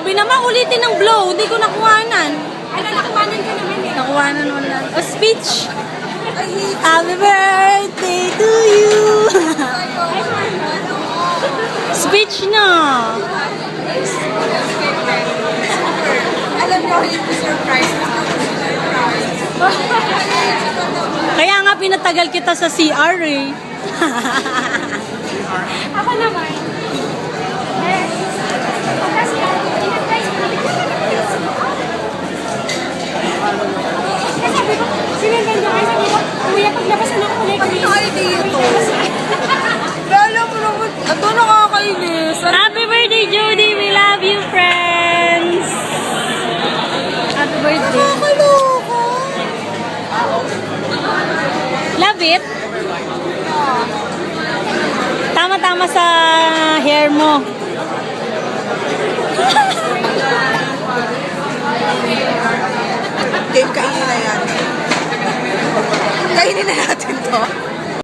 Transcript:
Grabe naman, ulitin ng blow. Hindi ko nakuhanan. Ala, nakuhanan ka naman eh. Nakuhanan wala. O, speech. Happy birthday to you. Speech na. Alam mo, hindi surprise. Kaya nga pinatagal kita sa CR eh. Ako naman. Sabi ko, sinaganda kayo, sabi ko, kuya, paglabasan ako ulit. Ano yung idea ito? Lalo mo naman, ito nakakainis. Happy birthday, Judy! We love you, friends! Happy birthday. Nakakaloka. Love it? Tama-tama sa hair mo. Game, kainin na yan. Kainin na natin to.